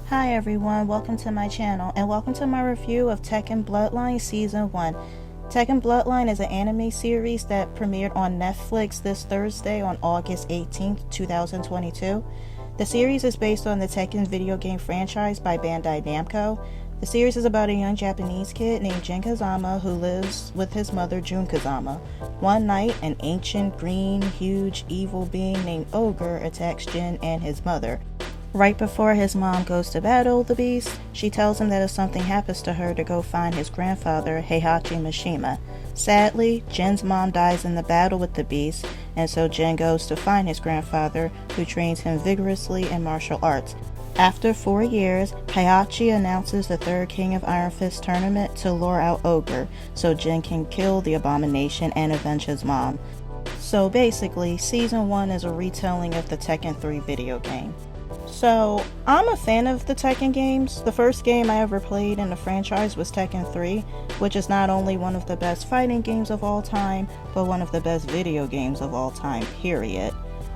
Hi everyone, welcome to my channel and welcome to my review of Tekken Bloodline Season 1. Tekken Bloodline is an anime series that premiered on Netflix this Thursday on August 18th, 2022. The series is based on the Tekken video game franchise by Bandai Namco. The series is about a young Japanese kid named Jin Kazama who lives with his mother Jun Kazama. One night, an ancient, green, huge, evil being named Ogre attacks Jin and his mother. Right before his mom goes to battle the beast, she tells him that if something happens to her to go find his grandfather, Heihachi Mishima. Sadly, Jin's mom dies in the battle with the beast, and so Jin goes to find his grandfather, who trains him vigorously in martial arts. After 4 years, Heihachi announces the third King of Iron Fist tournament to lure out Ogre, so Jin can kill the abomination and avenge his mom. So basically, Season 1 is a retelling of the Tekken 3 video game. So, I'm a fan of the Tekken games. The first game I ever played in the franchise was Tekken 3, which is not only one of the best fighting games of all time, but one of the best video games of all time, period.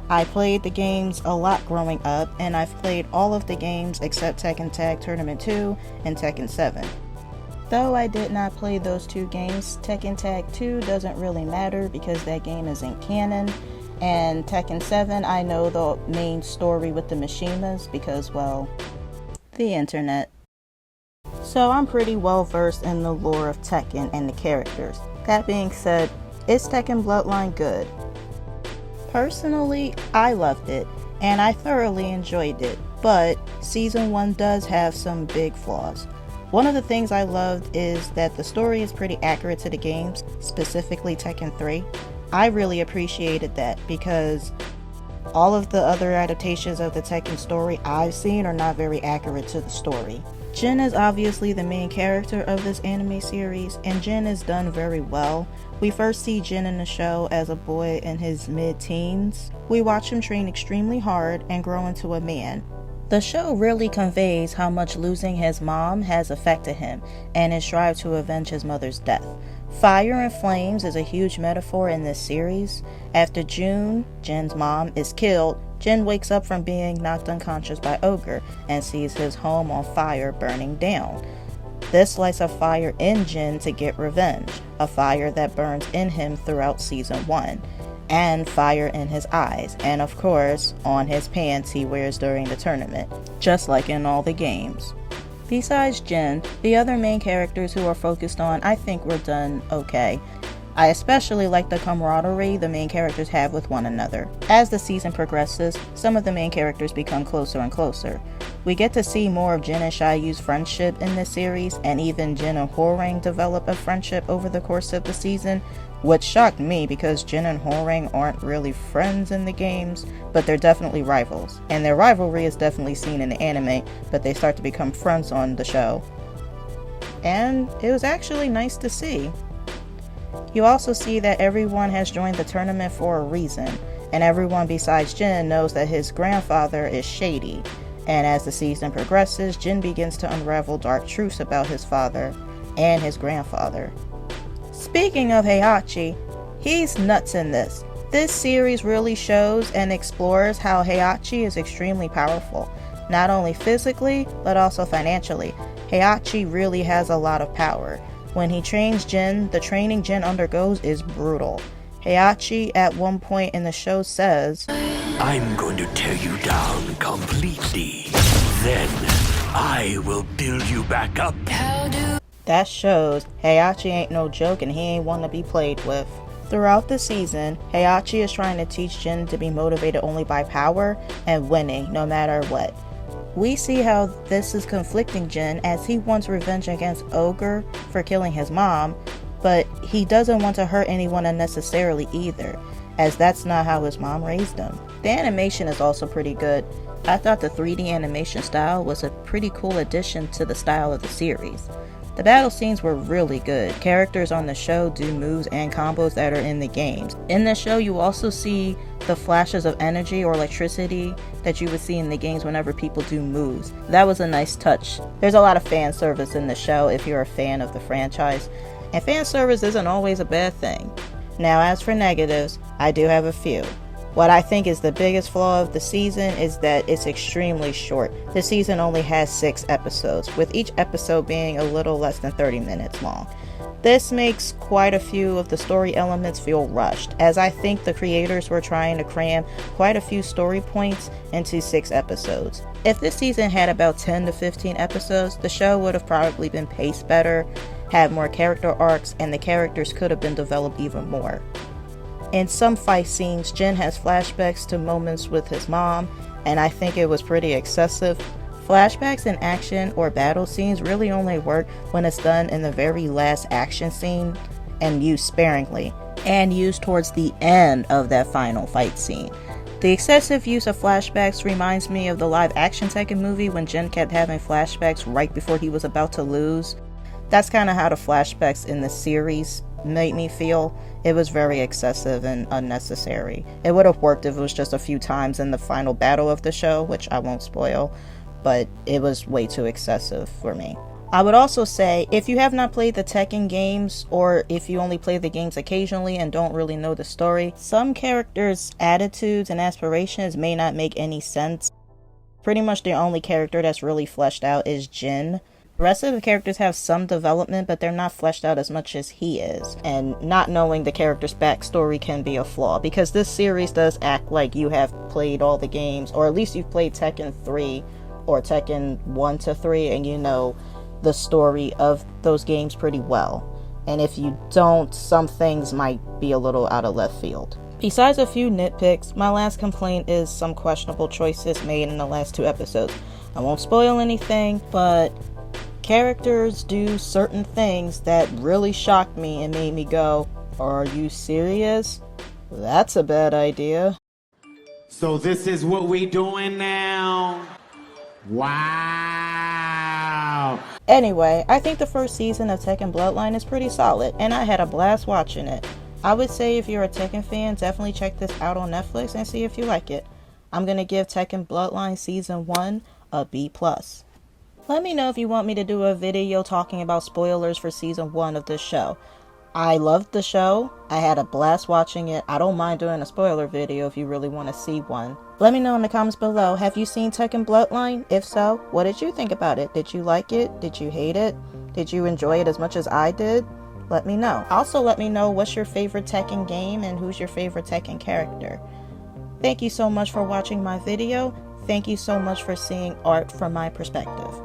I played the games a lot growing up, and I've played all of the games except Tekken Tag Tournament 2 and Tekken 7. Though I did not play those two games, Tekken Tag 2 doesn't really matter because that game isn't canon. And Tekken 7, I know the main story with the Mishimas because, well, the internet. So I'm pretty well versed in the lore of Tekken and the characters. That being said, is Tekken Bloodline good? Personally, I loved it, and I thoroughly enjoyed it, but Season 1 does have some big flaws. One of the things I loved is that the story is pretty accurate to the games, specifically Tekken 3. I really appreciated that because all of the other adaptations of the Tekken story I've seen are not very accurate to the story. Jin is obviously the main character of this anime series, and Jin is done very well. We first see Jin in the show as a boy in his mid-teens. We watch him train extremely hard and grow into a man. The show really conveys how much losing his mom has affected him and his drive to avenge his mother's death. Fire and flames is a huge metaphor in this series. After Jin's mom, is killed, Jin wakes up from being knocked unconscious by Ogre and sees his home on fire burning down. This lights a fire in Jin to get revenge, a fire that burns in him throughout Season 1, and fire in his eyes, and of course, on his pants he wears during the tournament, just like in all the games. Besides Jin, the other main characters who are focused on I think were done okay. I especially like the camaraderie the main characters have with one another. As the season progresses, some of the main characters become closer and closer. We get to see more of Jin and Xiaoyu's friendship in this series, and even Jin and Hwoarang develop a friendship over the course of the season, which shocked me because Jin and Hwoarang aren't really friends in the games, but they're definitely rivals. And their rivalry is definitely seen in the anime, but they start to become friends on the show. And it was actually nice to see. You also see that everyone has joined the tournament for a reason, and everyone besides Jin knows that his grandfather is shady. And as the season progresses, Jin begins to unravel dark truths about his father and his grandfather. Speaking of Heihachi, he's nuts in this. This series really shows and explores how Heihachi is extremely powerful, not only physically, but also financially. Heihachi really has a lot of power. When he trains Jin, the training Jin undergoes is brutal. Heihachi at one point in the show says, "I'm going to tear you down completely. Then I will build you back up." That shows Heihachi ain't no joke and he ain't one to be played with. Throughout the season, Heihachi is trying to teach Jin to be motivated only by power and winning no matter what. We see how this is conflicting Jin as he wants revenge against Ogre for killing his mom, but he doesn't want to hurt anyone unnecessarily either, as that's not how his mom raised him. The animation is also pretty good. I thought the 3D animation style was a pretty cool addition to the style of the series. The battle scenes were really good. Characters on the show do moves and combos that are in the games. In the show, you also see the flashes of energy or electricity that you would see in the games whenever people do moves. That was a nice touch. There's a lot of fan service in the show if you're a fan of the franchise, and fan service isn't always a bad thing. Now, as for negatives, I do have a few. What I think is the biggest flaw of the season is that it's extremely short. The season only has 6 episodes, with each episode being a little less than 30 minutes long. This makes quite a few of the story elements feel rushed, as I think the creators were trying to cram quite a few story points into 6 episodes. If this season had about 10 to 15 episodes, the show would have probably been paced better, had more character arcs, and the characters could have been developed even more. In some fight scenes, Jin has flashbacks to moments with his mom, and I think it was pretty excessive. Flashbacks in action or battle scenes really only work when it's done in the very last action scene and used sparingly, and used towards the end of that final fight scene. The excessive use of flashbacks reminds me of the live action Tekken movie when Jin kept having flashbacks right before he was about to lose. That's kind of how the flashbacks in the series made me feel. It was very excessive and unnecessary. It would have worked if it was just a few times in the final battle of the show, which I won't spoil, but it was way too excessive for me. I would also say, if you have not played the Tekken games, or if you only play the games occasionally and don't really know the story, some characters' attitudes and aspirations may not make any sense. Pretty much the only character that's really fleshed out is Jin. The rest of the characters have some development, but they're not fleshed out as much as he is. And not knowing the character's backstory can be a flaw, because this series does act like you have played all the games, or at least you've played Tekken 3 or Tekken 1 to 3, and you know the story of those games pretty well. And if you don't, some things might be a little out of left field. Besides a few nitpicks, my last complaint is some questionable choices made in the last 2 episodes. I won't spoil anything, but characters do certain things that really shocked me and made me go, "Are you serious? That's a bad idea." So this is what we doing now? Wow. Anyway, I think the first season of Tekken Bloodline is pretty solid, and I had a blast watching it. I would say if you're a Tekken fan, definitely check this out on Netflix and see if you like it. I'm gonna give Tekken Bloodline Season 1 a B+. Let me know if you want me to do a video talking about spoilers for Season 1 of this show. I loved the show. I had a blast watching it. I don't mind doing a spoiler video if you really want to see one. Let me know in the comments below. Have you seen Tekken Bloodline? If so, what did you think about it? Did you like it? Did you hate it? Did you enjoy it as much as I did? Let me know. Also, let me know what's your favorite Tekken game and who's your favorite Tekken character. Thank you so much for watching my video. Thank you so much for seeing art from my perspective.